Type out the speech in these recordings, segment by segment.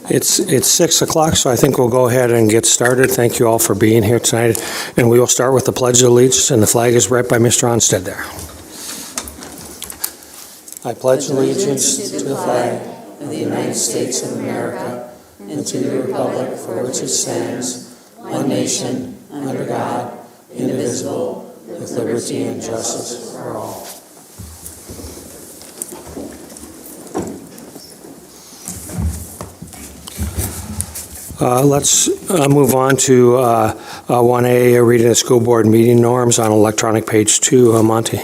It's 6 o'clock, so I think we'll go ahead and get started. Thank you all for being here tonight. And we will start with the Pledge of Allegiance, and the flag is right by Mr. Onstead there. I pledge allegiance to the flag of the United States of America and to the republic for which it stands, one nation, under God, indivisible, with liberty and justice for all. Let's move on to 1A, reading the school board meeting norms on electronic page 2. Monty.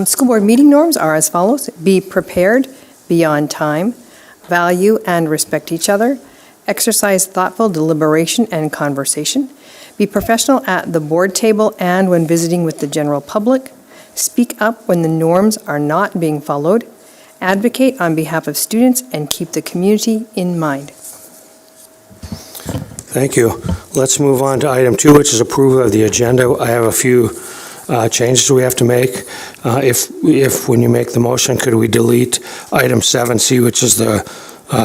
School board meeting norms are as follows. Be prepared, be on time, value and respect each other, exercise thoughtful deliberation and conversation, be professional at the board table and when visiting with the general public, speak up when the norms are not being followed, advocate on behalf of students, and keep the community in mind. Thank you. Let's move on to item 2, which is approval of the agenda. I have a few changes we have to make. If when you make the motion, could we delete item 7C, which is the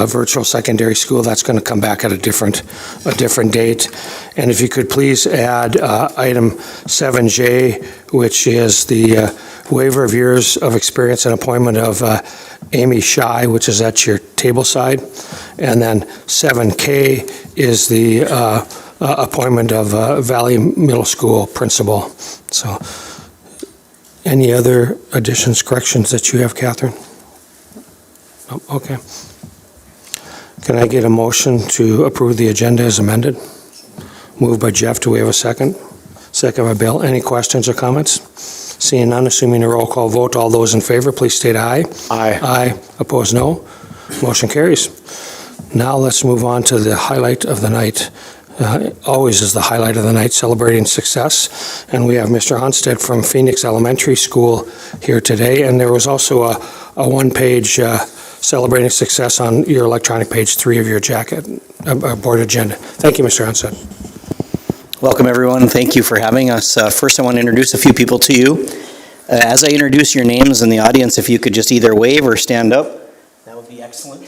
virtual secondary school? That's going to come back at a different date. And if you could please add item 7J, which is the waiver of years of experience and appointment of Amy Shy, which is at your table side. And then 7K is the appointment of Valley Middle School principal. So any other additions, corrections that you have, Catherine? Oh, okay. Can I get a motion to approve the agenda as amended? Moved by Jeff. Do we have a second? Second by Bill. Any questions or comments? Seeing none, assuming a roll call vote, all those in favor, please state aye. Aye. Aye. Opposed, no. Motion carries. Now let's move on to the highlight of the night. Always is the highlight of the night, celebrating success. And we have Mr. Onstead from Phoenix Elementary School here today. And there was also a one-page celebrating success on your electronic page 3 of your jacket, board agenda. Thank you, Mr. Onstead. Welcome, everyone. Thank you for having us. First, I want to introduce a few people to you. As I introduce your names in the audience, if you could just either wave or stand up, that would be excellent.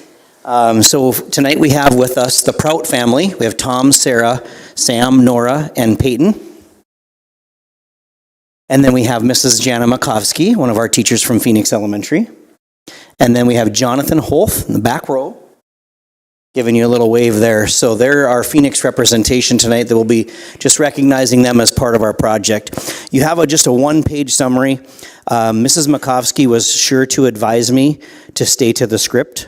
So tonight we have with us the Prout family. We have Tom, Sarah, Sam, Nora, and Peyton. And then we have Mrs. Jana Makovsky, one of our teachers from Phoenix Elementary. And then we have Jonathan Holth in the back row, giving you a little wave there. So they're our Phoenix representation tonight. That will be just recognizing them as part of our project. You have just a one-page summary. Mrs. Makovsky was sure to advise me to stay to the script.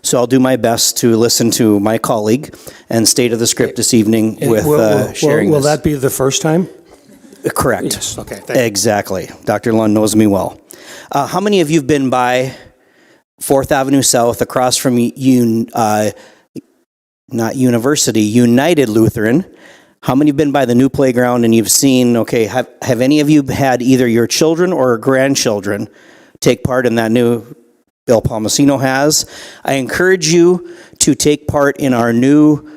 So I'll do my best to listen to my colleague and stay to the script this evening with sharing Will this. that be the first time? Correct. Yes. Okay. Thank you. Exactly. Dr. Lund knows me well. How many of you have been by 4th Avenue South across from not University, United Lutheran? How many have been by the new playground and you've seen, okay, have any of you had either your children or grandchildren take part in that new, Bill Palmasino has? I encourage you to take part in our new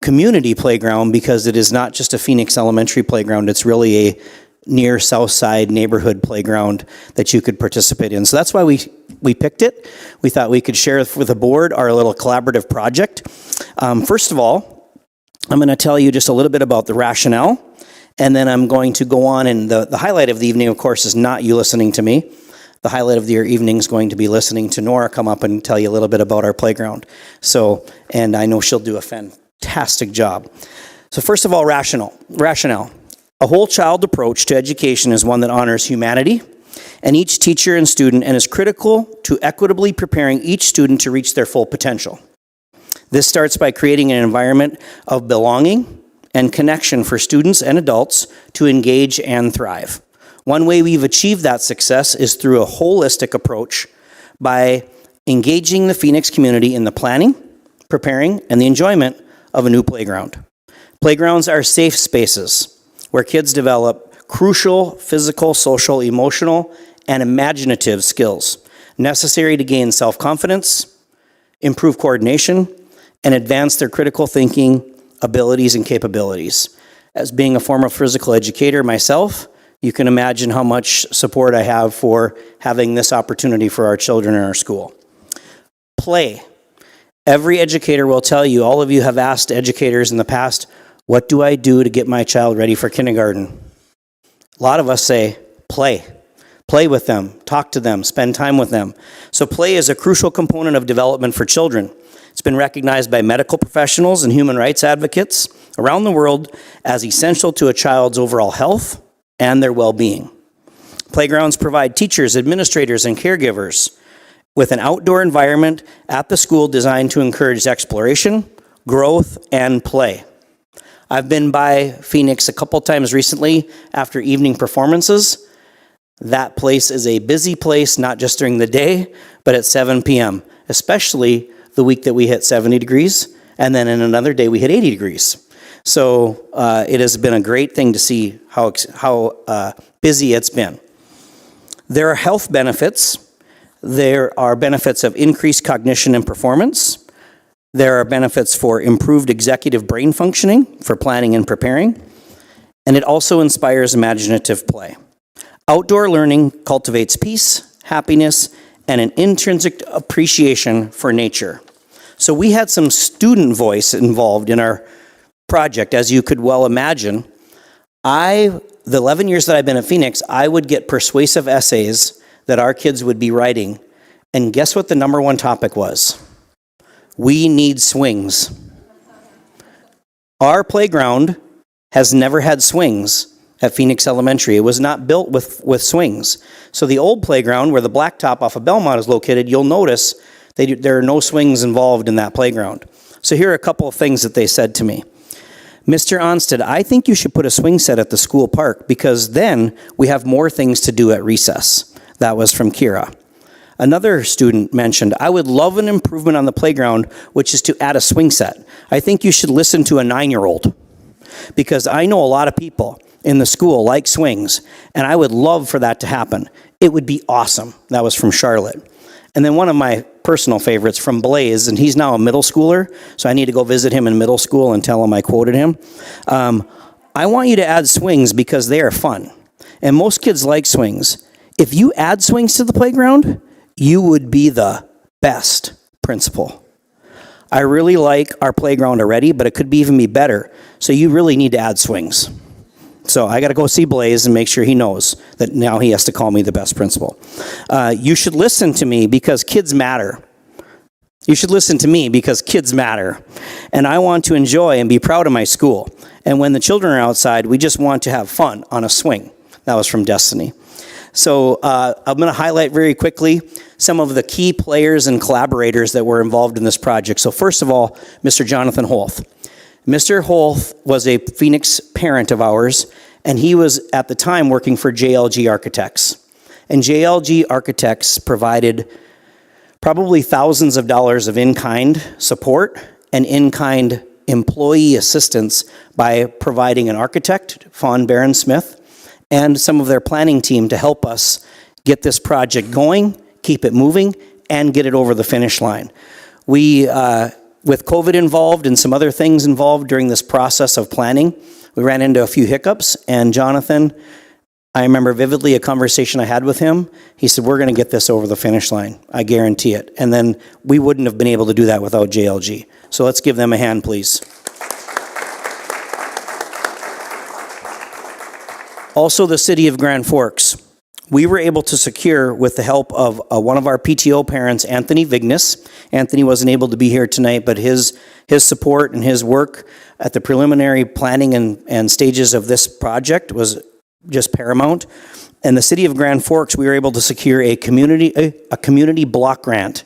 community playground because it is not just a Phoenix Elementary playground, it's really a near South Side neighborhood playground that you could participate in. So that's why we picked it. We thought we could share with the board our little collaborative project. First of all, I'm going to tell you just a little bit about the rationale, and then I'm going to go on, and the highlight of the evening, of course, is not you listening to me. The highlight of your evening is going to be listening to Nora come up and tell you a little bit about our playground. So, and I know she'll do a fantastic job. So first of all, rationale. A whole child approach to education is one that honors humanity and each teacher and student and is critical to equitably preparing each student to reach their full potential. This starts by creating an environment of belonging and connection for students and adults to engage and thrive. One way we've achieved that success is through a holistic approach by engaging the Phoenix community in the planning, preparing, and the enjoyment of a new playground. Playgrounds are safe spaces where kids develop crucial physical, social, emotional, and imaginative skills necessary to gain self-confidence, improve coordination, and advance their critical thinking abilities and capabilities. As being a former physical educator myself, you can imagine how much support I have for having this opportunity for our children in our school. play. Every educator will tell you, all of you have asked educators in the past, what do I do to get my child ready for kindergarten? A lot of us say, play. Play with them, talk to them, spend time with them. So play is a crucial component of development for children. It's been recognized by medical professionals and human rights advocates around the world as essential to a child's overall health and their well-being. Playgrounds provide teachers, administrators, and caregivers with an outdoor environment at the school designed to encourage exploration, growth, and play. I've been by Phoenix a couple times recently after evening performances. That place is a busy place, not just during the day, but at 7 p.m., especially the week that we hit 70 degrees, and then in another day we hit 80 degrees. So it has been a great thing to see how busy it's been. There are health benefits. There are benefits of increased cognition and performance. There are benefits for improved executive brain functioning, for planning and preparing. And it also inspires imaginative play. Outdoor learning cultivates peace, happiness, and an intrinsic appreciation for nature. So we had some student voice involved in our project, as you could well imagine. The 11 years that I've been at Phoenix, I would get persuasive essays that our kids would be writing. And guess what the number one topic was? We need swings. Our playground has never had swings at Phoenix Elementary. It was not built with swings. So the old playground where the blacktop off of Belmont is located, you'll notice there are no swings involved in that playground. So here are a couple of things that they said to me. Mr. Onsted, I think you should put a swing set at the school park because then we have more things to do at recess. That was from Kira. Another student mentioned, I would love an improvement on the playground, which is to add a swing set. I think you should listen to a 9-year-old because I know a lot of people in the school like swings, and I would love for that to happen. It would be awesome. That was from Charlotte. And then one of my personal favorites from Blaze, and he's now a middle schooler, so I need to go visit him in middle school and tell him I quoted him. I want you to add swings because they are fun, and most kids like swings. If you add swings to the playground, you would be the best principal. I really like our playground already, but it could even be better, so you really need to add swings. So I got to go see Blaze and make sure he knows that now he has to call me the best principal. You should listen to me because kids matter. You should listen to me because kids matter. And I want to enjoy and be proud of my school. And when the children are outside, we just want to have fun on a swing. That was from Destiny. So I'm going to highlight very quickly some of the key players and collaborators that were involved in this project. So first of all, Mr. Jonathan Holth. Mr. Holth was a Phoenix parent of ours, and he was at the time working for JLG Architects. And JLG Architects provided probably thousands of dollars of in-kind support and in-kind employee assistance by providing an architect, Fawn Barron Smith, and some of their planning team to help us get this project going, keep it moving, and get it over the finish line. With COVID involved and some other things involved during this process of planning, we ran into a few hiccups, and Jonathan, I remember vividly a conversation I had with him. He said, we're going to get this over the finish line. I guarantee it. And then we wouldn't have been able to do that without JLG. So let's give them a hand, please. Also, the city of Grand Forks. We were able to secure, with the help of one of our PTO parents, Anthony Vignes. Anthony wasn't able to be here tonight, but his support and his work at the preliminary planning and stages of this project was just paramount. And the city of Grand Forks, we were able to secure a community block grant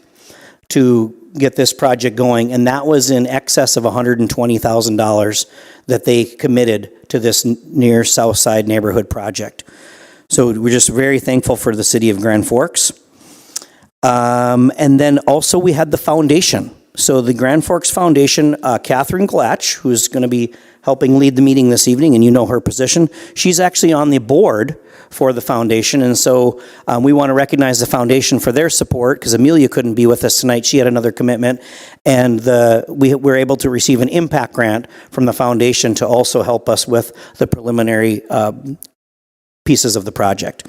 to get this project going, and that was in excess of $120,000 that they committed to this near South Side neighborhood project. So we're just very thankful for the city of Grand Forks. And then also we had the foundation. So the Grand Forks Foundation, Catherine Glatch, who's going to be helping lead the meeting this evening, and you know her position, she's actually on the board for the foundation. And so we want to recognize the foundation for their support, because Amelia couldn't be with us tonight. She had another commitment. And we were able to receive an impact grant from the foundation to also help us with the preliminary pieces of the project.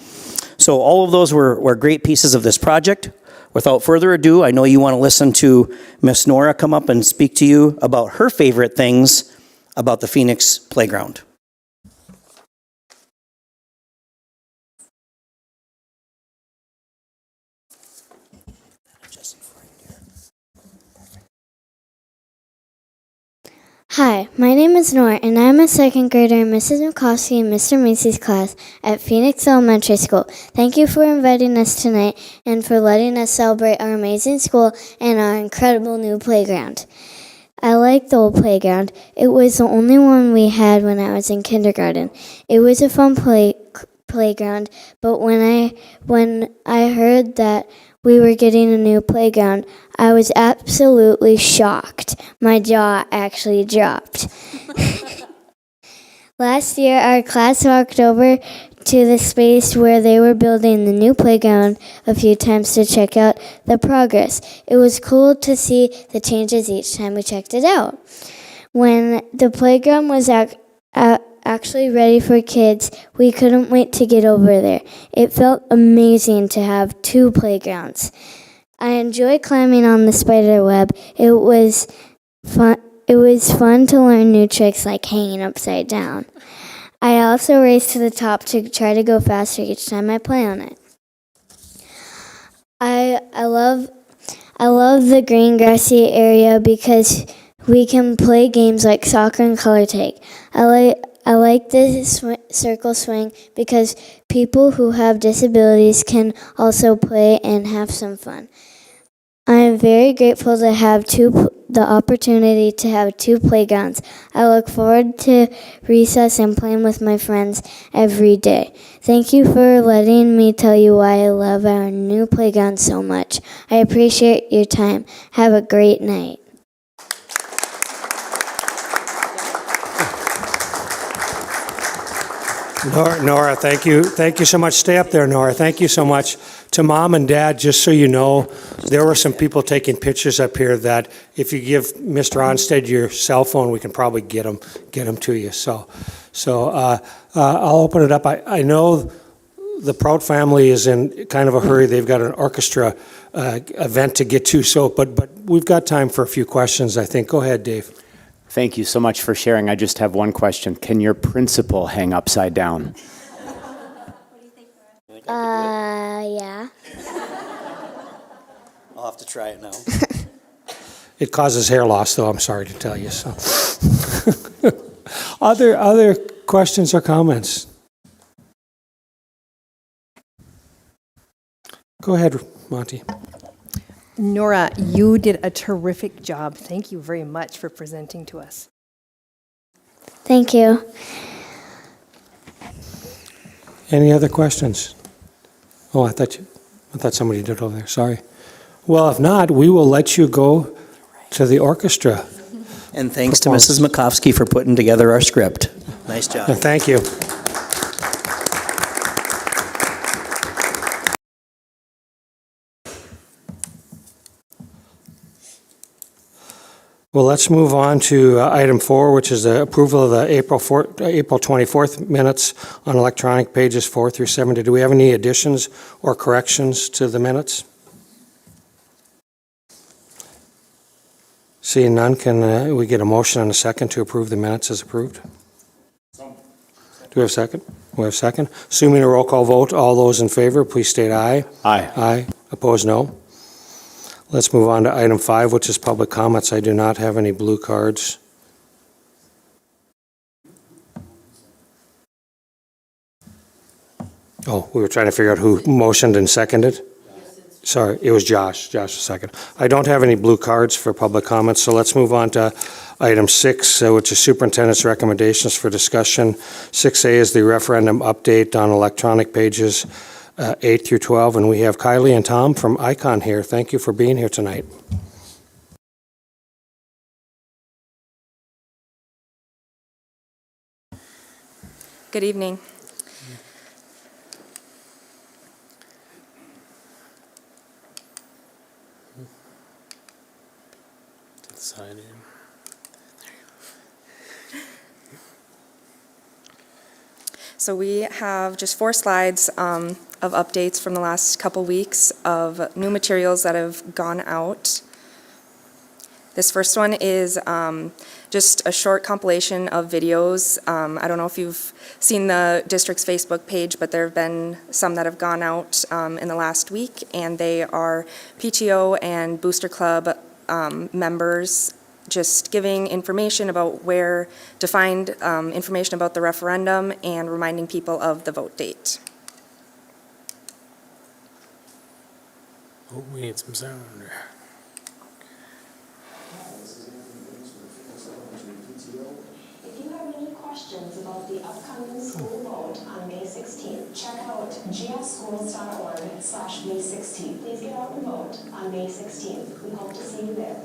So all of those were great pieces of this project. without further ado, I know you want to listen to Miss Nora come up and speak to you about her favorite things about the Phoenix Playground. Hi, my name is Nora, and I'm a second grader in Mrs. McCoskey and Mr. Macy's class at Phoenix Elementary School. Thank you for inviting us tonight and for letting us celebrate our amazing school and our incredible new playground. I like the old playground. It was the only one we had when I was in kindergarten. It was a fun playground, but when I heard that we were getting a new playground, I was absolutely shocked. My jaw actually dropped. Last year, our class walked over to the space where they were building the new playground a few times to check out the progress. It was cool to see the changes each time we checked it out. When the playground was actually ready for kids, we couldn't wait to get over there. It felt amazing to have 2 playgrounds. I enjoy climbing on the spider web. It was fun to learn new tricks like hanging upside down. I also race to the top to try to go faster each time I play on it. I love the green grassy area because we can play games like soccer and color tag. I like the circle swing because people who have disabilities can also play and have some fun. I am very grateful to have the opportunity to have 2 playgrounds. I look forward to recess and playing with my friends every day. Thank you for letting me tell you why I love our new playground so much. I appreciate your time. Have a great night. Nora, thank you. Thank you so much. Stay up there, Nora. Thank you so much. To Mom and Dad, just so you know, there were some people taking pictures up here that if you give Mr. Onstead your cell phone, we can probably get them to you. So I'll open it up. I know the Proud family is in kind of a hurry. They've got an orchestra event to get to. But we've got time for a few questions, I think. Go ahead, Dave. Thank you so much for sharing. I just have one question. Can your principal hang upside down? Yeah. I'll have to try it now. It causes hair loss, though, I'm sorry to tell you. So, other questions or comments? Go ahead, Monty. Nora, you did a terrific job. Thank you very much for presenting to us. Thank you. Any other questions? Oh, I thought somebody did over there. Sorry. Well, if not, we will let you go to the orchestra. And thanks to Mrs. Makovsky for putting together our script. Nice job. Thank you. Well, let's move on to item 4, which is the approval of the April 24th minutes on electronic pages 4 through 7. Do we have any additions or corrections to the minutes? Seeing none, can we get a motion and a second to approve the minutes as approved? Do we have a second? We have a second. Assuming a roll call vote, all those in favor, please state aye. Aye. Aye. Opposed, no. Let's move on to item 5, which is public comments. I do not have any blue cards. Oh, we were trying to figure out who motioned and seconded? Sorry, it was Josh. Josh, a second. I don't have any blue cards for public comments, so let's move on to item 6, which is superintendent's recommendations for discussion. 6A is the referendum update on electronic pages 8 through 12, and we have Kylie and Tom from ICON here. Thank you for being here tonight. Good evening. Sign in. So we have just 4 slides of updates from the last couple weeks of new materials that have gone out. This first one is just a short compilation of videos. I don't know if you've seen the district's Facebook page, but there have been some that have gone out in the last week, and they are PTO and Booster Club members just giving information about to find information about the referendum and reminding people of the vote date. Oh, we need some sound. If you have any questions about the upcoming school vote on May 16th, check out gfschools.org/May 16th. Please get out and vote on May 16th. We hope to see you there.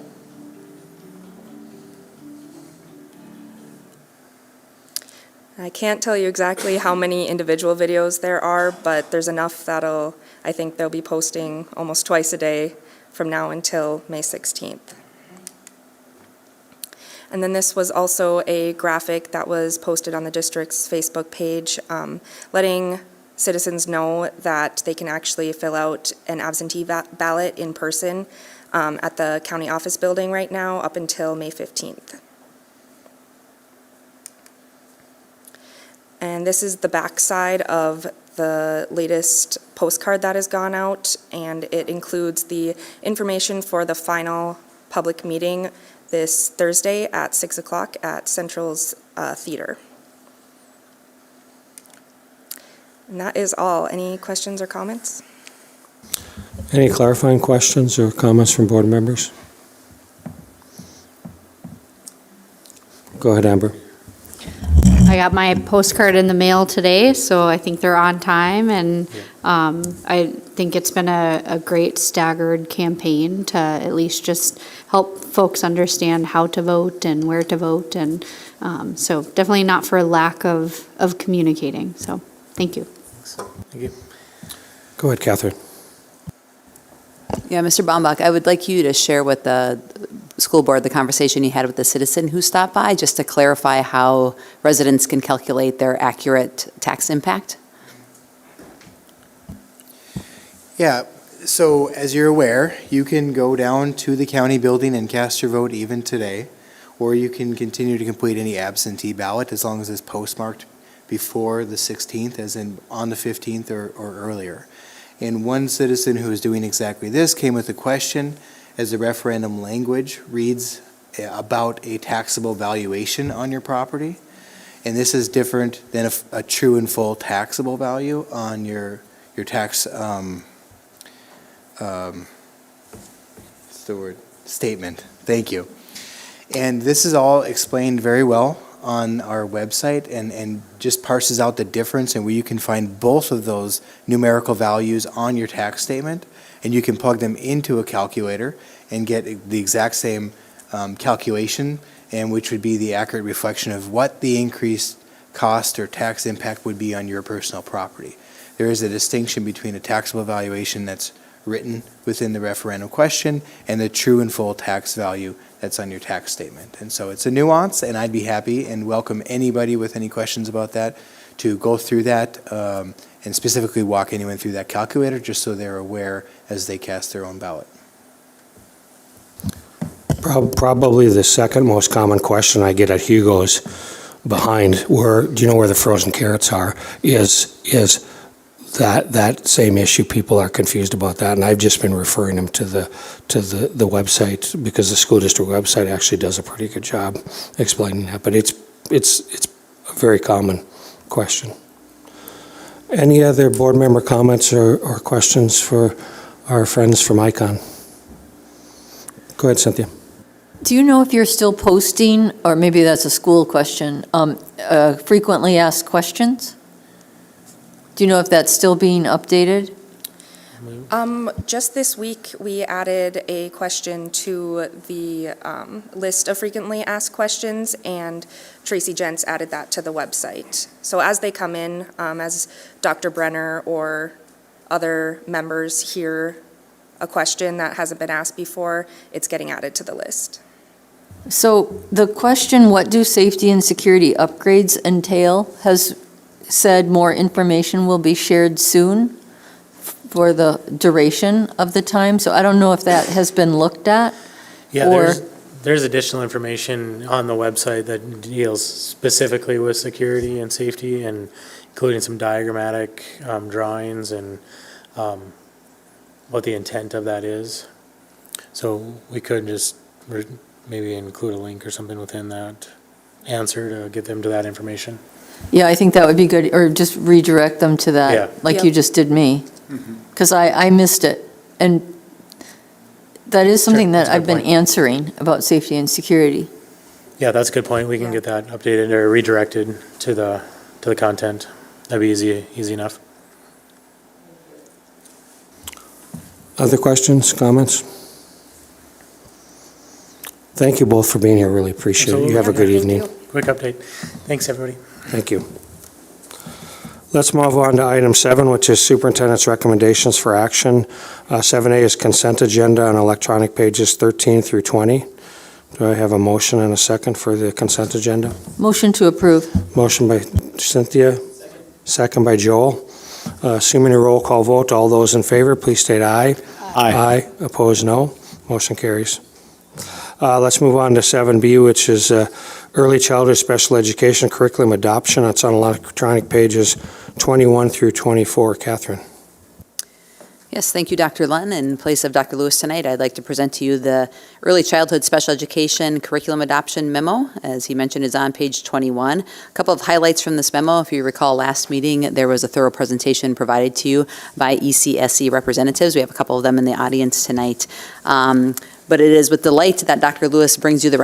I can't tell you exactly how many individual videos there are, but there's enough I think they'll be posting almost twice a day from now until May 16th. And then this was also a graphic that was posted on the district's Facebook page, letting citizens know that they can actually fill out an absentee ballot in person at the county office building right now up until May 15th. And this is the backside of the latest postcard that has gone out, and it includes the information for the final public meeting this Thursday at 6 o'clock at Central's Theater. And that is all. Any questions or comments? Any clarifying questions or comments from board members? Go ahead, Amber. I got my postcard in the mail today, so I think they're on time, and I think it's been a great staggered campaign to at least just help folks understand how to vote and where to vote, and so definitely not for lack of communicating, so thank you. Thank you. Go ahead, Catherine. Yeah, Mr. Baumbach, I would like you to share with the school board the conversation you had with the citizen who stopped by, just to clarify how residents can calculate their accurate tax impact. Yeah, so as you're aware, you can go down to the county building and cast your vote even today, or you can continue to complete any absentee ballot as long as it's postmarked before the 16th, as in on the 15th or earlier. And one citizen who is doing exactly this came with a question, as the referendum language reads about a taxable valuation on your property. And this is different than a true and full taxable value on your tax, what's the word? Statement. Thank you. And this is all explained very well on our website, and just parses out the difference and where you can find both of those numerical values on your tax statement, and you can plug them into a calculator and get the exact same calculation, and which would be the accurate reflection of what the increased cost or tax impact would be on your personal property. There is a distinction between a taxable valuation that's written within the referendum question and the true and full tax value that's on your tax statement. And so it's a nuance, and I'd be happy and welcome anybody with any questions about that to go through that and specifically walk anyone through that calculator, just so they're aware as they cast their own ballot. Probably the second most common question I get at Hugo's behind do you know where the frozen carrots are, is that same issue. People are confused about that, and I've just been referring them to the website, because the school district website actually does a pretty good job explaining that. But it's a very common question. Any other board member comments or questions for our friends from ICON? Go ahead, Cynthia. Do you know if you're still posting, or maybe that's a school question, frequently asked questions? Do you know if that's still being updated? Just this week, we added a question to the list of frequently asked questions, and Tracy Jentz added that to the website. So as they come in, as Dr. Brenner or other members hear a question that hasn't been asked before, it's getting added to the list. So the question, what do safety and security upgrades entail, said more information will be shared soon for the duration of the time, so I don't know if that has been looked at. Yeah, Or- there's additional information on the website that deals specifically with security and safety, and including some diagrammatic drawings and what the intent of that is. So we could just maybe include a link or something within that answer to get them to that information. Yeah, I think that would be good, or just redirect them to Yeah. that, like you Yep. just did me. Because I missed it. And that is something that that's a good I've been point. answering about safety and security. Yeah, that's a good point. We can get that updated or redirected to the content. That'd be easy enough. Other questions, comments? Thank you both for being here, really appreciate it. You have a good evening. Quick update. Thanks, everybody. Thank you. Let's move on to item 7, which is superintendent's recommendations for action. 7A is consent agenda on electronic pages 13 through 20. Do I have a motion and a second for the consent agenda? Motion to approve. Motion by Cynthia, second by Joel. Assuming a roll call vote, all those in favor, please state aye. Aye. Opposed, no. Motion carries. Let's move on to 7B, which is early childhood special education curriculum adoption. It's on electronic pages 21 through 24. Catherine. Yes, thank you, Dr. Lunn. In place of Dr. Lewis tonight, I'd like to present to you the Early Childhood Special Education Curriculum Adoption Memo. As he mentioned, is on page 21. A couple of highlights from this memo. If you recall last meeting, there was a thorough presentation provided to you by ECSE representatives. We have a couple of them in the audience tonight. But it is with delight that Dr. Lewis brings you the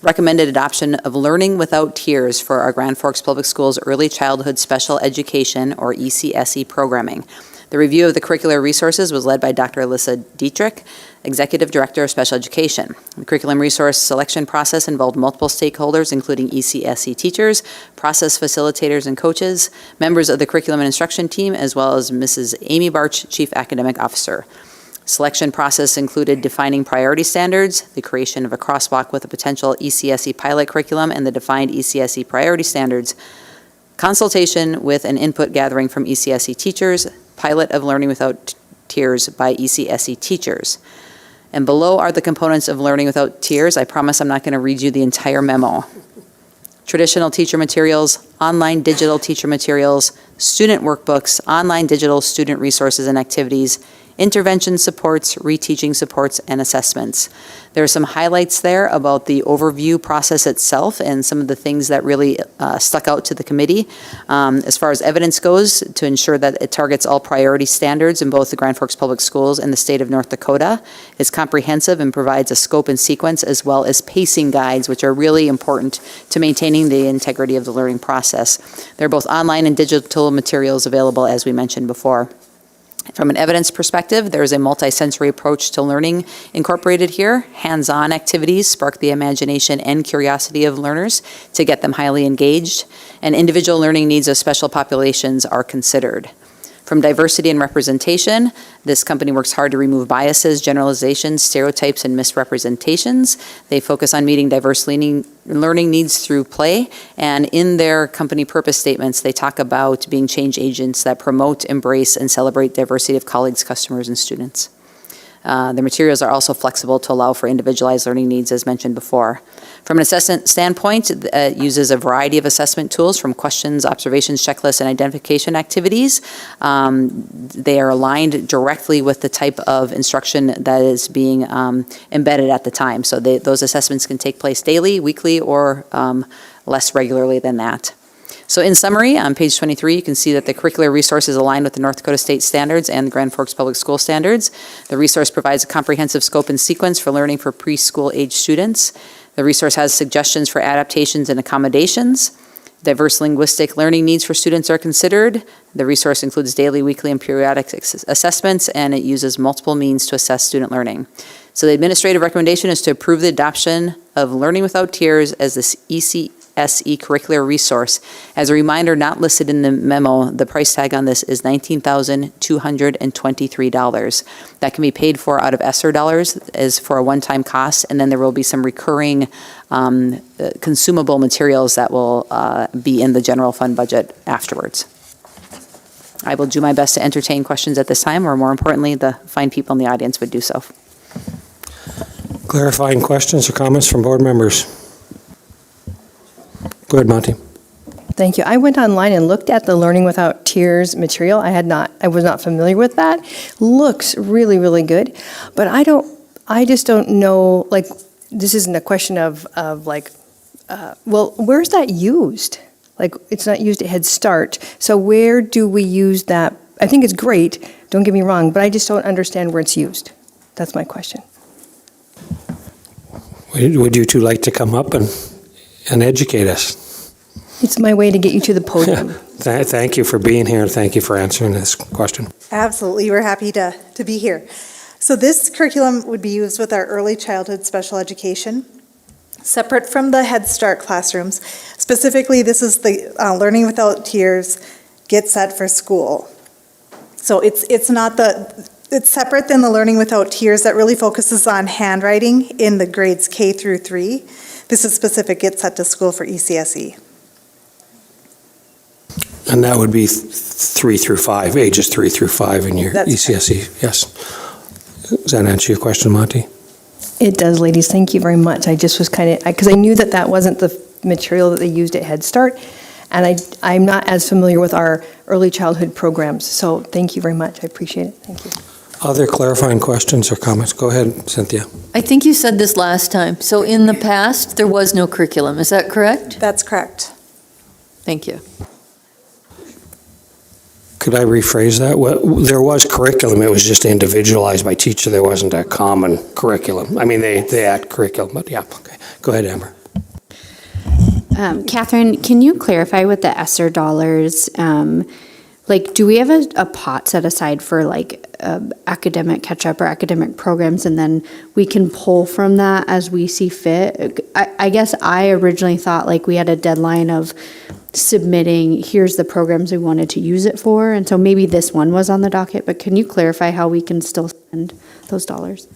recommended adoption of Learning Without Tears for our Grand Forks Public Schools Early Childhood Special Education, or ECSE, programming. The review of the curricular resources was led by Dr. Alyssa Dietrich, Executive Director of Special Education. The curriculum resource selection process involved multiple stakeholders, including ECSE teachers, process facilitators and coaches, members of the curriculum and instruction team, as well as Mrs. Amy Barch, Chief Academic Officer. Selection process included defining priority standards, the creation of a crosswalk with a potential ECSE pilot curriculum and the defined ECSE priority standards, consultation with and input gathering from ECSE teachers, pilot of Learning Without Tears by ECSE teachers. And below are the components of Learning Without Tears. I promise I'm not going to read you the entire memo. Traditional teacher materials, online digital teacher materials, student workbooks, online digital student resources and activities, intervention supports, reteaching supports, and assessments. There are some highlights there about the overview process itself and some of the things that really stuck out to the committee. As far as evidence goes, to ensure that it targets all priority standards in both the Grand Forks Public Schools and the state of North Dakota. It's comprehensive and provides a scope and sequence as well as pacing guides, which are really important to maintaining the integrity of the learning process. There are both online and digital materials available, as we mentioned before. From an evidence perspective, there is a multisensory approach to learning incorporated here. Hands-on activities spark the imagination and curiosity of learners to get them highly engaged, and individual learning needs of special populations are considered. From diversity and representation, this company works hard to remove biases, generalizations, stereotypes, and misrepresentations. They focus on meeting diverse learning needs through play, and in their company purpose statements, they talk about being change agents that promote, embrace, and celebrate diversity of colleagues, customers, and students. The materials are also flexible to allow for individualized learning needs, as mentioned before. From an assessment standpoint, it uses a variety of assessment tools, from questions, observations, checklists, and identification activities. They are aligned directly with the type of instruction that is being embedded at the time. So those assessments can take place daily, weekly, or less regularly than that. So in summary, on page 23, you can see that the curricular resource is aligned with the North Dakota State Standards and the Grand Forks Public School Standards. The resource provides a comprehensive scope and sequence for learning for preschool age students. The resource has suggestions for adaptations and accommodations. Diverse linguistic learning needs for students are considered. The resource includes daily, weekly, and periodic assessments, and it uses multiple means to assess student learning. So the administrative recommendation is to approve the adoption of Learning Without Tears as the GFPS curricular resource. As a reminder, not listed in the memo, the price tag on this is $19,223. That can be paid for out of ESSER dollars as for a one-time cost, and then there will be some recurring consumable materials that will be in the general fund budget afterwards. I will do my best to entertain questions at this time, or more importantly, the fine people in the audience would do so. Clarifying questions or comments from board members? Go ahead, Monty. Thank you. I went online and looked at the Learning Without Tears material. I was not familiar with that. Looks really, really good, but I just don't know, like, this isn't a question of well, where's that used? Like, it's not used at Head Start, so where do we use that? I think it's great, don't get me wrong, but I just don't understand where it's used. That's my question. Would you two like to come up and educate us? It's my way to get you to the podium. Thank you for being here, and thank you for answering this question. Absolutely, we're happy to be here. So this curriculum would be used with our early childhood special education, separate from the Head Start classrooms. Specifically, this is the Learning Without Tears Get Set for School. So it's separate than the Learning Without Tears that really focuses on handwriting in the grades K through 3. This is specific Get Set to School for ECSE. And that would be 3 through 5, ages 3 through 5 in your ECSE, yes. Does that answer your question, Monty? It does, ladies. Thank you very much. I just was kind of, because I knew that wasn't the material that they used at Head Start, and I'm not as familiar with our early childhood programs. So thank you very much. I appreciate it. Thank you. Other clarifying questions or comments? Go ahead, Cynthia. I think you said this last time. So in the past, there was no curriculum. Is that correct? That's correct. Thank you. Could I rephrase that? Well, there was curriculum. It was just individualized by teacher. There wasn't a common curriculum. I mean, they had curriculum, but yeah. Okay. Go ahead, Amber. Catherine, can you clarify with the ESSER dollars? Like, do we have a pot set aside for like academic catch-up or academic programs, and then we can pull from that as we see fit? I guess I originally thought like we had a deadline of submitting, here's the programs we wanted to use it for, and so maybe this one was on the docket, but can you clarify how we can still spend those dollars?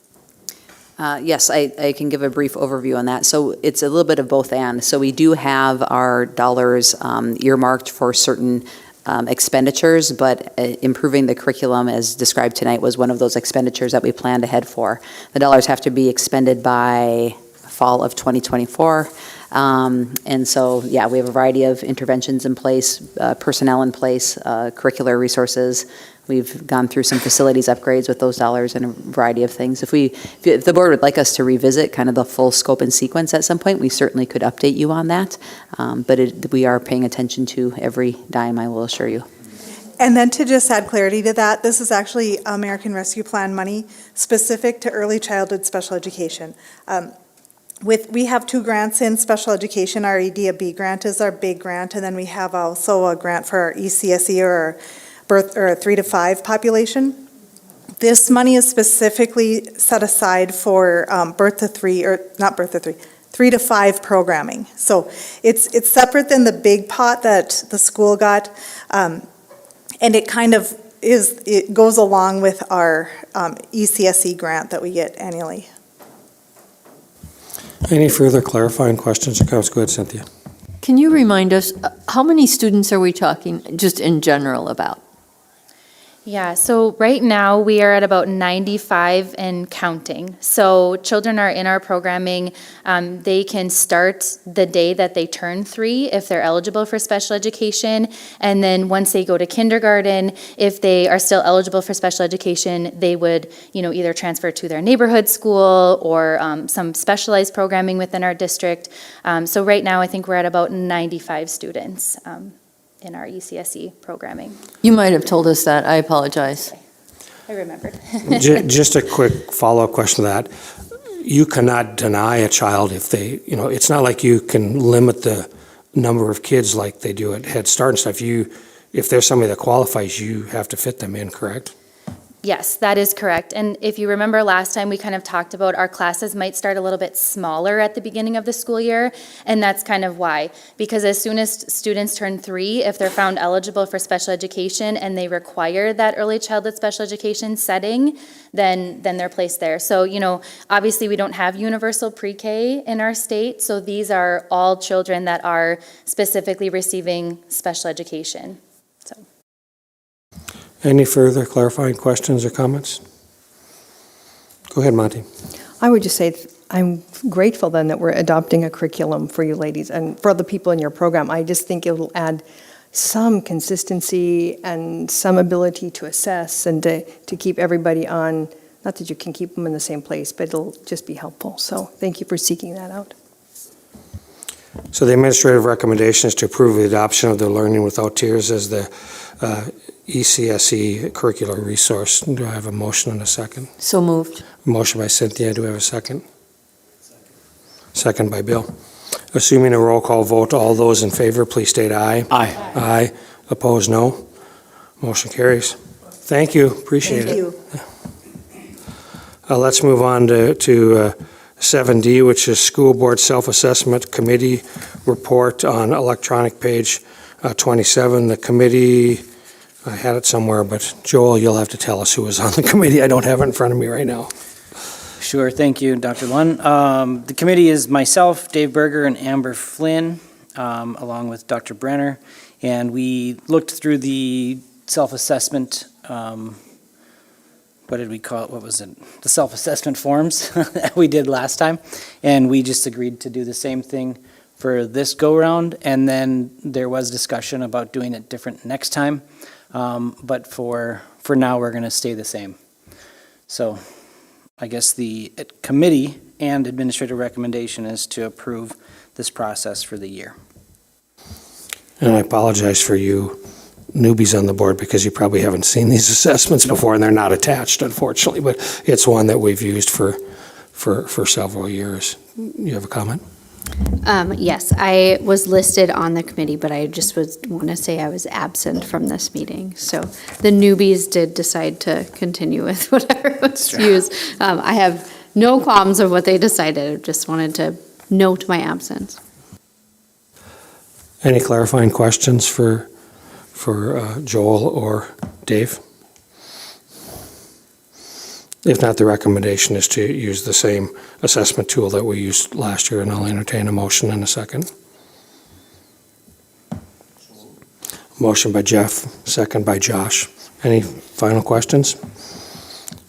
Yes, I can give a brief overview on that. So it's a little bit of both and. So we do have our dollars earmarked for certain expenditures, but improving the curriculum as described tonight was one of those expenditures that we planned ahead for. The dollars have to be expended by fall of 2024. And so, yeah, we have a variety of interventions in place, personnel in place, curricular resources. We've gone through some facilities upgrades with those dollars and a variety of things. If the board would like us to revisit kind of the full scope and sequence at some point, we certainly could update you on that. But we are paying attention to every dime, I will assure you. And then to just add clarity to that, this is actually American Rescue Plan money specific to early childhood special education. We have 2 grants in special education. Our EDA-B grant is our big grant, and then we have also a grant for our ECSE or our 3 to 5 population. This money is specifically set aside for 3 to 5 programming. So it's separate than the big pot that the school got, and it kind of it goes along with our ECSE grant that we get annually. Any further clarifying questions or comments? Go ahead, Cynthia. Can you remind us, how many students are we talking just in general about? Yeah, so right now we are at about 95 and counting. So children are in our programming. They can start the day that they turn 3 if they're eligible for special education. And then once they go to kindergarten, if they are still eligible for special education, they would, either transfer to their neighborhood school or some specialized programming within our district. So right now I think we're at about 95 students in our ECSE programming. You might have told us that. I apologize. I remembered. Just a quick follow-up question to that. You cannot deny a child if they, it's not like you can limit the number of kids like they do at Head Start and stuff. If there's somebody that qualifies, you have to fit them in, correct? Yes, that is correct. And if you remember last time, we kind of talked about our classes might start a little bit smaller at the beginning of the school year, and that's kind of why. Because as soon as students turn 3, if they're found eligible for special education and they require that early childhood special education setting, then they're placed there. So, obviously we don't have universal pre-K in our state, so these are all children that are specifically receiving special education. Any further clarifying questions or comments? Go ahead, Monty. I would just say I'm grateful then that we're adopting a curriculum for you ladies and for the people in your program. I just think it'll add some consistency and some ability to assess and to keep everybody on, not that you can keep them in the same place, but it'll just be helpful. So thank you for seeking that out. So the administrative recommendation is to approve the adoption of the Learning Without Tears as the ECSE curricular resource. Do I have a motion and a second? So moved. Motion by Cynthia. Do we have a second? Second by Bill. Assuming a roll call vote, all those in favor, please state aye. Aye. Aye. Opposed, no. Motion carries. Thank you. Appreciate it. Thank you. Let's move on to 7D, which is School Board Self-Assessment Committee Report on electronic page 27. The committee, I had it somewhere, but Joel, you'll have to tell us who was on the committee. I don't have it in front of me right now. Sure, thank you, Dr. Lund. The committee is myself, Dave Berger, and Amber Flynn, along with Dr. Brenner, and we looked through the self-assessment, what did we call it, what was it? The self-assessment forms that we did last time, and we just agreed to do the same thing for this go-round, and then there was discussion about doing it different next time, but for now, we're going to stay the same. So I guess the committee and administrative recommendation is to approve this process for the year. And I apologize for you newbies on the board because you probably haven't seen these assessments before and they're not attached, unfortunately, but it's one that we've used for several years. You have a comment? Yes, I was listed on the committee, but I just want to say I was absent from this meeting. So the newbies did decide to continue with whatever was used. I have no qualms of what they decided. I just wanted to note my absence. Any clarifying questions for Joel or Dave? If not, the recommendation is to use the same assessment tool that we used last year, and I'll entertain a motion in a second. Motion by Jeff, second by Josh. Any final questions?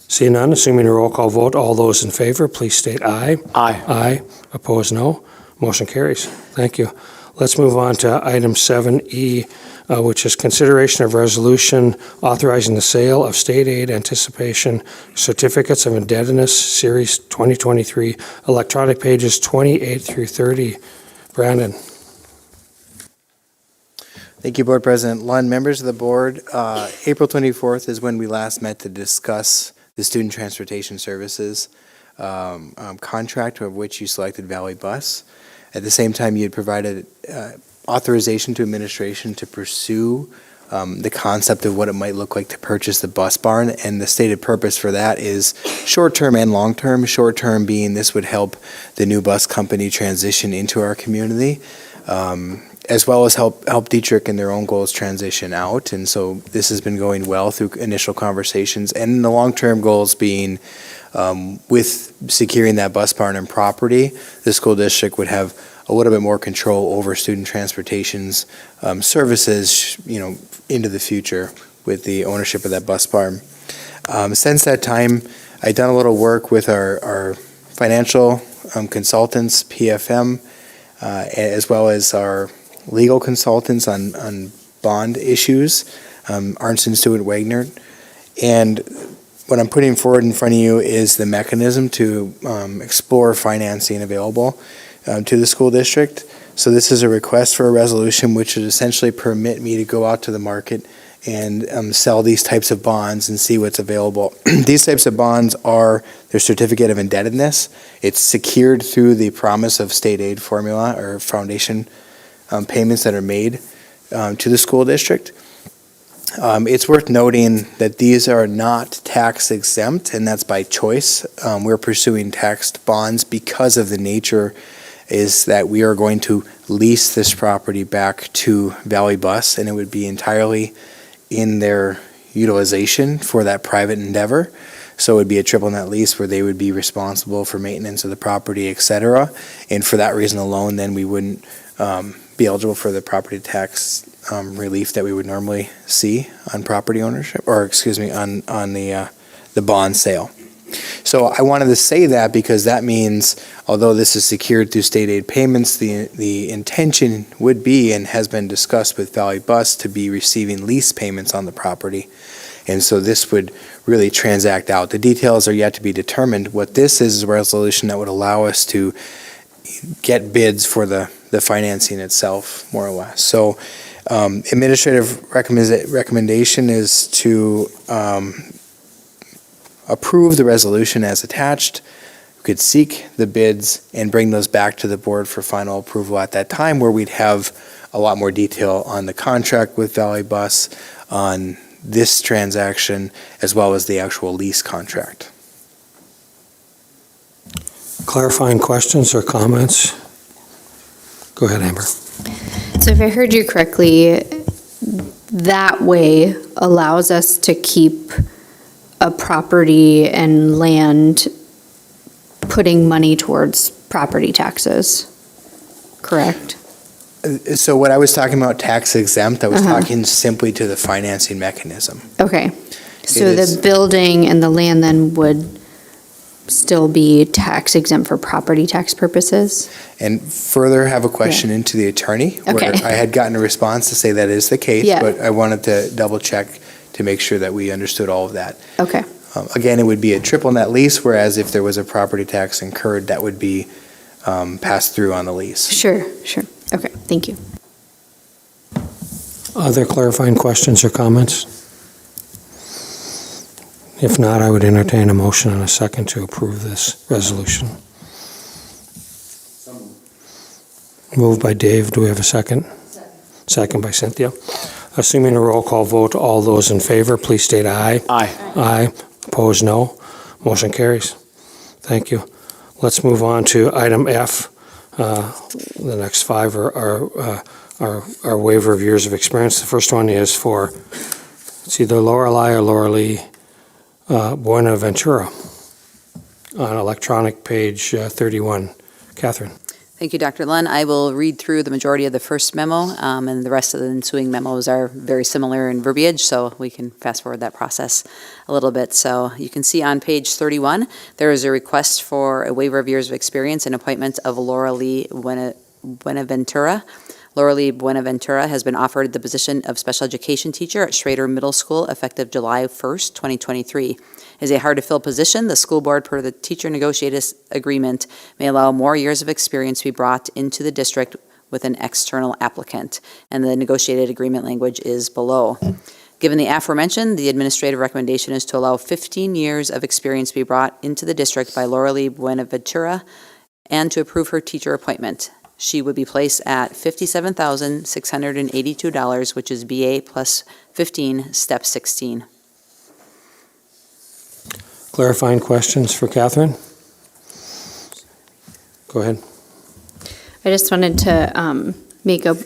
See none, assuming a roll call vote, all those in favor, please state aye. Aye. Aye. Opposed, no. Motion carries. Thank you. Let's move on to item 7E, which is consideration of resolution authorizing the sale of state aid anticipation certificates of indebtedness, Series 2023, electronic pages 28 through 30. Brandon. Thank you, Board President Lund. Members of the board, April 24th is when we last met to discuss the student transportation services contract, of which you selected Valley Bus. At the same time, you had provided authorization to administration to pursue the concept of what it might look like to purchase the bus barn, and the stated purpose for that is short-term and long-term. Short-term being this would help the new bus company transition into our community, as well as help Dietrich and their own goals transition out. And so this has been going well through initial conversations, and the long-term goals being with securing that bus barn and property, the school district would have a little bit more control over student transportation's services, into the future with the ownership of that bus barn. Since that time, I've done a little work with our financial consultants, PFM, as well as our legal consultants on bond issues, Arnson, Stewart, Wagner. And what I'm putting forward in front of you is the mechanism to explore financing available to the school district. So this is a request for a resolution which would essentially permit me to go out to the market and sell these types of bonds and see what's available. These types of bonds are their certificate of indebtedness. It's secured through the promise of state aid formula or foundation payments that are made to the school district. It's worth noting that these are not tax exempt, and that's by choice. We're pursuing taxed bonds because of the nature is that we are going to lease this property back to Valley Bus, and it would be entirely in their utilization for that private endeavor. So it would be a triple net lease where they would be responsible for maintenance of the property, et cetera. And for that reason alone, then we wouldn't be eligible for the property tax relief that we would normally see on property ownership, or excuse me, on the bond sale. So I wanted to say that because that means, although this is secured through state aid payments, the intention would be and has been discussed with Valley Bus to be receiving lease payments on the property. And so this would really transact out. The details are yet to be determined. What this is a resolution that would allow us to get bids for the financing itself, more or less. So administrative recommendation is to approve the resolution as attached. We could seek the bids and bring those back to the board for final approval at that time, where we'd have a lot more detail on the contract with Valley Bus, on this transaction, as well as the actual lease contract. Clarifying questions or comments? Go ahead, Amber. So if I heard you correctly, that way allows us to keep a property and land putting money towards property taxes, correct? So what I was talking about tax exempt, I was talking simply to the financing mechanism. Okay. So the building and the land then would still be tax exempt for property tax purposes? And further have a question into the attorney, where Okay. I had gotten a response to say that is the case, Yeah. but I wanted to double check to make sure that we understood all of that. Okay. Again, it would be a triple net lease, whereas if there was a property tax incurred, that would be passed through on the lease. Sure. Okay, thank you. Other clarifying questions or comments? If not, I would entertain a motion and a second to approve this resolution. Moved by Dave. Do we have a second? Second by Cynthia. Assuming a roll call vote, all those in favor, please state aye. Aye. Aye. Opposed, no. Motion carries. Thank you. Let's move on to item F. The next five are waiver of years of experience. The first one is for, it's either Lorelei or Loralee Buenaventura on electronic page 31. Catherine. Thank you, Dr. Lunn. I will read through the majority of the first memo, and the rest of the ensuing memos are very similar in verbiage, so we can fast forward that process a little bit. So you can see on page 31, there is a request for a waiver of years of experience and appointment of Loralee Buenaventura. Loralee Buenaventura has been offered the position of special education teacher at Schrader Middle School effective July 1st, 2023. Is a hard-to-fill position. The school board, per the teacher negotiated agreement, may allow more years of experience to be brought into the district with an external applicant, and the negotiated agreement language is below. Given the aforementioned, the administrative recommendation is to allow 15 years of experience to be brought into the district by Loralee Buenaventura and to approve her teacher appointment. She would be placed at $57,682, which is BA plus 15, step 16. Clarifying questions for Catherine? Go ahead. I just wanted to make a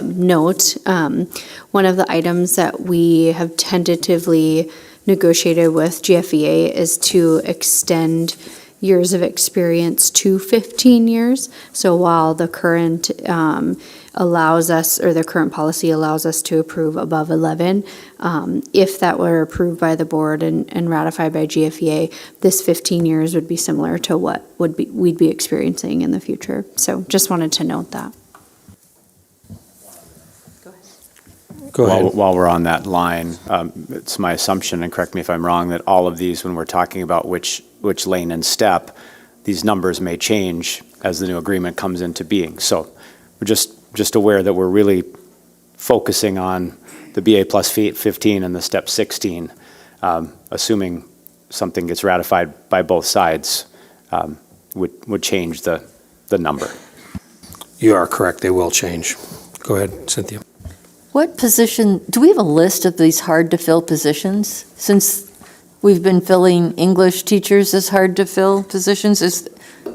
note. One of the items that we have tentatively negotiated with GFEA is to extend years of experience to 15 years. So while the current allows us, or the current policy allows us to approve above 11, if that were approved by the board and ratified by GFEA, this 15 years would be similar to what we'd be experiencing in the future. So just wanted to note that. Go ahead. While we're on that line, it's my assumption, and correct me if I'm wrong, that all of these, when we're talking about which lane and step, these numbers may change as the new agreement comes into being. So we're just aware that we're really focusing on the BA plus 15 and the step 16, assuming something gets ratified by both sides, would change the number. You are correct. They will change. Go ahead, Cynthia. What position, do we have a list of these hard-to-fill positions? Since we've been filling English teachers as hard-to-fill positions,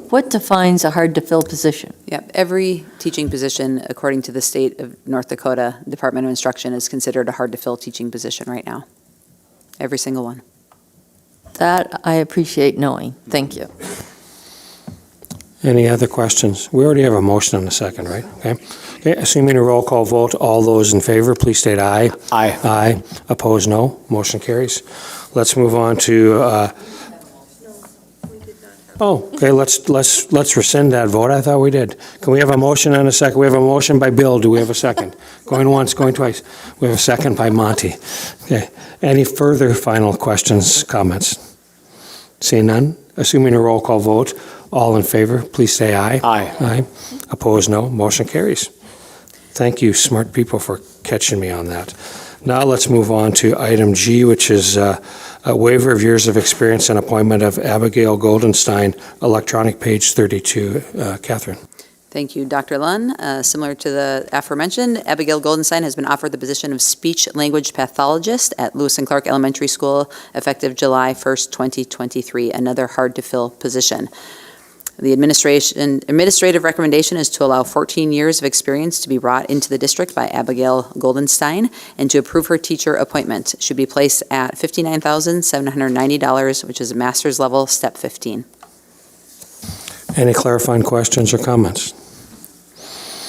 what defines a hard-to-fill position? Yep, every teaching position, according to the state of North Dakota Department of Instruction, is considered a hard-to-fill teaching position right now. Every single one. That I appreciate knowing. Thank you. Any other questions? We already have a motion and a second, right? Okay, assuming a roll call vote, all those in favor, please state aye. Aye. Aye. Opposed, no. Motion carries. Let's move on to, okay, let's rescind that vote. I thought we did. Can we have a motion and a second? We have a motion by Bill. Do we have a second? Going once, going twice. We have a second by Monty. Okay. Any further final questions, comments? Seeing none, assuming a roll call vote, all in favor, please say aye. Aye. Aye. Opposed, no. Motion carries. Thank you, smart people, for catching me on that. Now let's move on to item G, which is a waiver of years of experience and appointment of Abigail Goldenstein, electronic page 32. Catherine. Thank you, Dr. Lunn. Similar to the aforementioned, Abigail Goldenstein has been offered the position of speech-language pathologist at Lewis and Clark Elementary School effective July 1st, 2023, another hard-to-fill position. The administrative recommendation is to allow 14 years of experience to be brought into the district by Abigail Goldenstein and to approve her teacher appointment. Should be placed at $59,790, which is a master's level, step 15. Any clarifying questions or comments?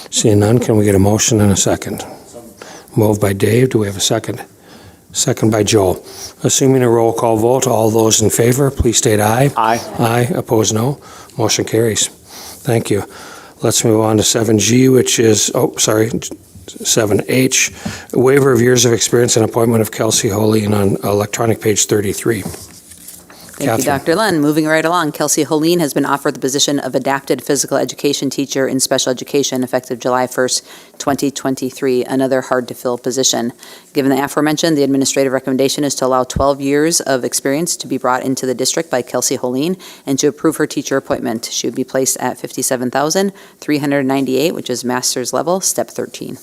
Seeing none, can we get a motion and a second? Moved by Dave. Do we have a second? Second by Joel. Assuming a roll call vote, all those in favor, please state aye. Aye. Aye. Opposed, no. Motion carries. Thank you. Let's move on to 7G, which is, 7H, waiver of years of experience and appointment of Kelsey Holeen on electronic page 33. Thank you, Dr. Lunn. Moving right along, Kelsey Holeen has been offered the position of adapted physical education teacher in special education effective July 1st, 2023, another hard-to-fill position. Given the aforementioned, the administrative recommendation is to allow 12 years of experience to be brought into the district by Kelsey Holeen and to approve her teacher appointment. She would be placed at $57,398, which is master's level, step 13.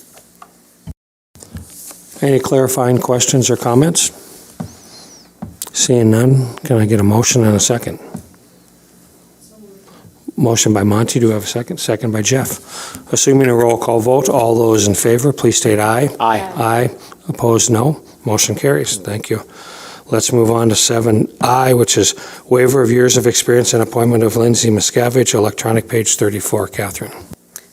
Any clarifying questions or comments? Seeing none, can I get a motion and a second? Motion by Monty, do we have a second? Second by Jeff. Assuming a roll call vote, all those in favor, please state aye. Aye. Aye. Opposed, no. Motion carries. Thank you. Let's move on to 7I, which is waiver of years of experience and appointment of Lindsay Miscavige, electronic page 34. Catherine.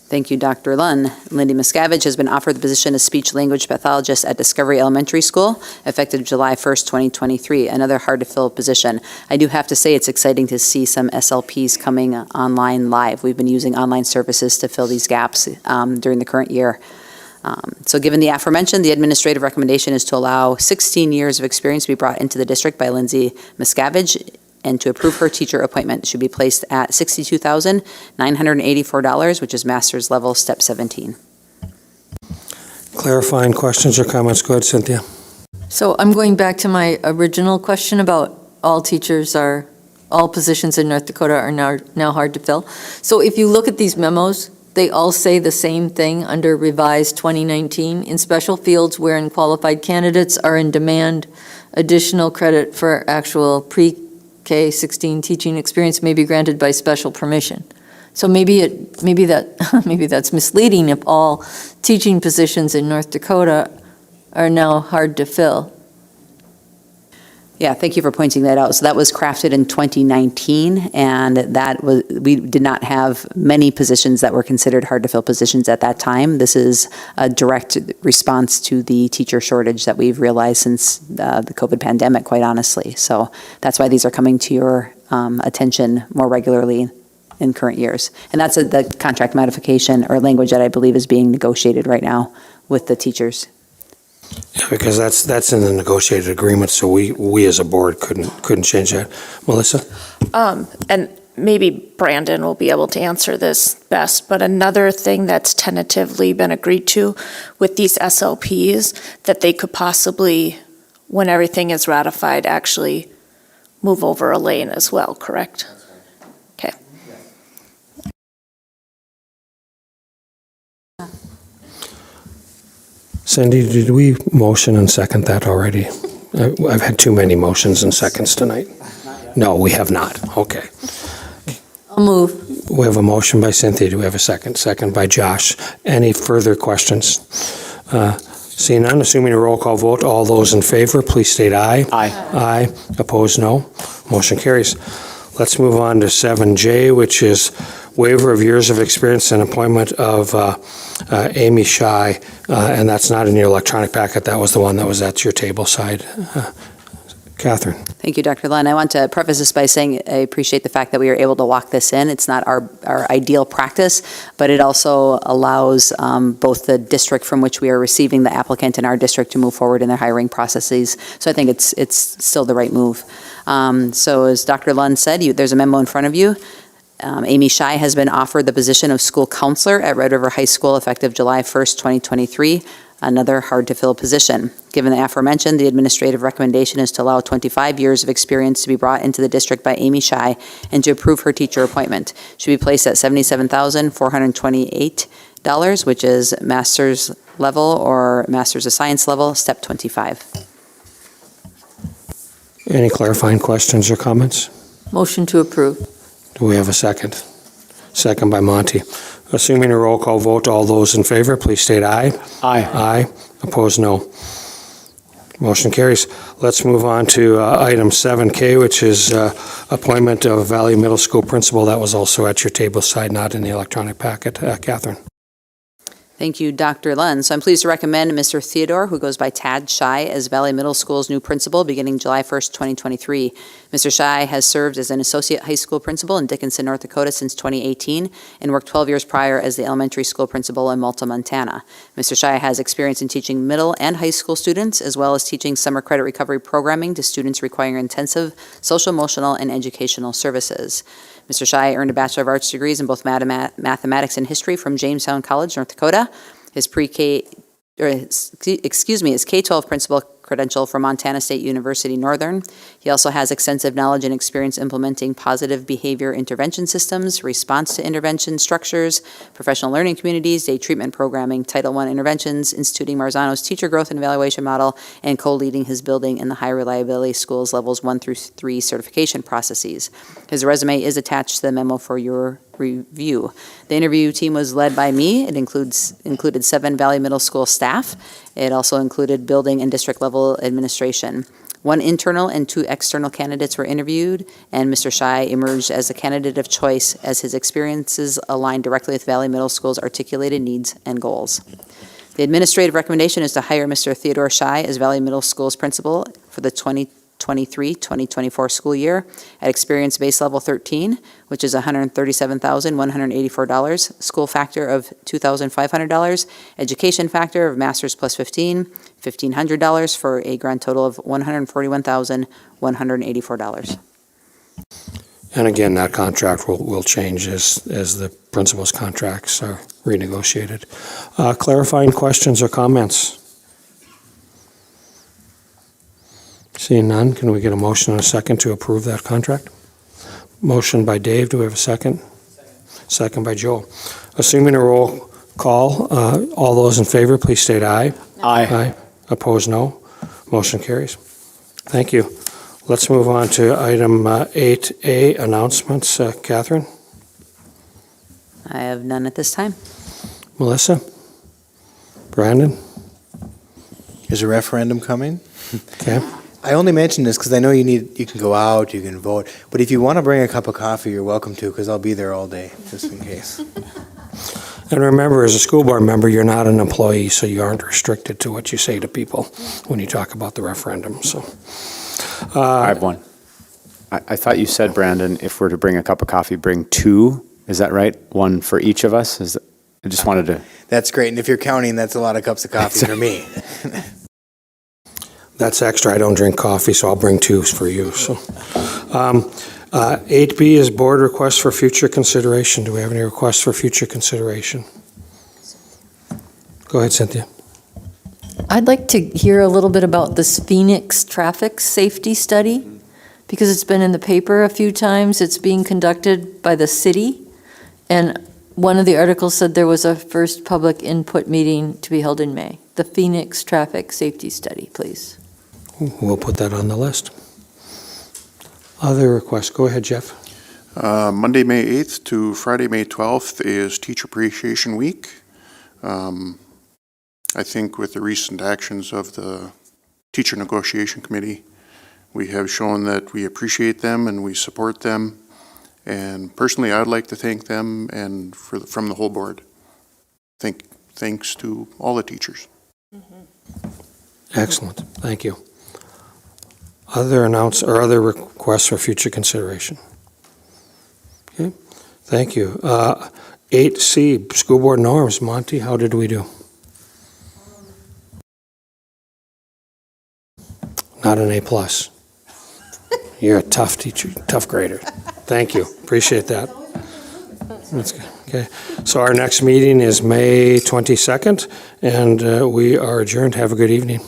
Thank you, Dr. Lunn. Lindy Miscavige has been offered the position of speech-language pathologist at Discovery Elementary School, effective July 1st, 2023, another hard-to-fill position. I do have to say it's exciting to see some SLPs coming online live. We've been using online services to fill these gaps during the current year. So given the aforementioned, the administrative recommendation is to allow 16 years of experience to be brought into the district by Lindsay Miscavige and to approve her teacher appointment. Should be placed at $62,984, which is master's level, step 17. Clarifying questions or comments? Go ahead, Cynthia. So I'm going back to my original question about all positions in North Dakota are now hard to fill. So if you look at these memos, they all say the same thing under revised 2019. In special fields wherein qualified candidates are in demand, additional credit for actual pre-K-16 teaching experience may be granted by special permission. So maybe that's misleading if all teaching positions in North Dakota are now hard to fill. Yeah, thank you for pointing that out. So that was crafted in 2019, and we did not have many positions that were considered hard to fill positions at that time. This is a direct response to the teacher shortage that we've realized since the COVID pandemic, quite honestly. So that's why these are coming to your attention more regularly in current years. And that's the contract modification or language that I believe is being negotiated right now with the teachers. Yeah, because that's in the negotiated agreement, so we as a board couldn't change that. Melissa? And maybe Brandon will be able to answer this best, but another thing that's tentatively been agreed to with these SLPs, that they could possibly, when everything is ratified, actually move over a lane as well, correct? Okay. Cindy, did we motion and second that already? I've had too many motions and seconds tonight. No, we have not. Okay. I'll move. We have a motion by Cynthia. Do we have a second? Second by Josh. Any further questions? Seeing none, assuming a roll call vote, all those in favor, please state aye. Aye. Aye. Opposed, no. Motion carries. Let's move on to 7J, which is waiver of years of experience and appointment of Amy Shy, and that's not in your electronic packet. That was the one that was at your table side. Catherine. Thank you, Dr. Lund. I want to preface this by saying I appreciate the fact that we are able to walk this in. It's not our ideal practice, but it also allows both the district from which we are receiving the applicant and our district to move forward in their hiring processes. So I think it's still the right move. So as Dr. Lund said, there's a memo in front of you. Amy Shy has been offered the position of school counselor at Red River High School effective July 1st, 2023. Another hard-to-fill position. Given the aforementioned, the administrative recommendation is to allow 25 years of experience to be brought into the district by Amy Shy and to approve her teacher appointment. She will be placed at $77,428, which is master's level or master's of science level, step 25. Any clarifying questions or comments? Motion to approve. Do we have a second? Second by Monty. Assuming a roll call vote, all those in favor, please state aye. Aye. Aye. Opposed, no. Motion carries. Let's move on to item 7K, which is appointment of Valley Middle School principal. That was also at your table side, not in the electronic packet. Catherine. Thank you, Dr. Lund. So I'm pleased to recommend Mr. Theodore, who goes by Tad Shy, as Valley Middle School's new principal beginning July 1st, 2023. Mr. Shy has served as an associate high school principal in Dickinson, North Dakota since 2018 and worked 12 years prior as the elementary school principal in Malta, Montana. Mr. Shy has experience in teaching middle and high school students, as well as teaching summer credit recovery programming to students requiring intensive social, emotional, and educational services. Mr. Shy earned a Bachelor of Arts degrees in both mathematics and history from Jamestown College, North Dakota. His K-12 principal credential from Montana State University Northern. He also has extensive knowledge and experience implementing positive behavior intervention systems, response to intervention structures, professional learning communities, day treatment programming, Title I interventions, instituting Marzano's teacher growth and evaluation model, and co-leading his building in the high reliability schools levels 1 through 3 certification processes. His resume is attached to the memo for your review. The interview team was led by me. It included 7 Valley Middle School staff. It also included building and district level administration. 1 internal and 2 external candidates were interviewed, and Mr. Shy emerged as a candidate of choice as his experiences aligned directly with Valley Middle School's articulated needs and goals. The administrative recommendation is to hire Mr. Theodore Shy as Valley Middle School's principal for the 2023-2024 school year at experience base level 13, which is $137,184, school factor of $2,500, education factor of master's plus 15, $1,500 for a grand total of $141,184. And again, that contract will change as the principal's contracts are renegotiated. Clarifying questions or comments? Seeing none, can we get a motion and a second to approve that contract? Motion by Dave, do we have a second? Second by Joel. Assuming a roll call, all those in favor, please state aye. Aye. Aye. Opposed, no. Motion carries. Thank you. Let's move on to item 8A, announcements. Catherine? I have none at this time. Melissa? Brandon? Is a referendum coming? Okay. I only mention this because I know you can go out, you can vote, but if you want to bring a cup of coffee, you're welcome to, because I'll be there all day, just in case. And remember, as a school board member, you're not an employee, so you aren't restricted to what you say to people when you talk about the referendum. So, I have one. I thought you said, Brandon, if we're to bring a cup of coffee, bring 2. Is that right? 1 for each of us? I just wanted to... That's great, and if you're counting, that's a lot of cups of coffee for me. That's extra. I don't drink coffee, so I'll bring 2 for you. So, 8B is board requests for future consideration. Do we have any requests for future consideration? Go ahead, Cynthia. I'd like to hear a little bit about this Phoenix traffic safety study, because it's been in the paper a few times. It's being conducted by the city, and one of the articles said there was a first public input meeting to be held in May. the Phoenix Traffic Safety Study, please. We'll put that on the list. Other requests? Go ahead, Jeff. Monday, May 8th to Friday, May 12th is Teacher Appreciation Week. I think with the recent actions of the Teacher Negotiation Committee, we have shown that we appreciate them and we support them. And personally, I'd like to thank them and from the whole board. Thanks to all the teachers. Excellent. Thank you. Other other requests for future consideration? Okay. Thank you. 8C, school board norms. Monty, how did we do? Not an A+. You're a tough teacher, tough grader. Thank you. Appreciate that. That's good. Okay. So our next meeting is May 22nd, and we are adjourned. Have a good evening.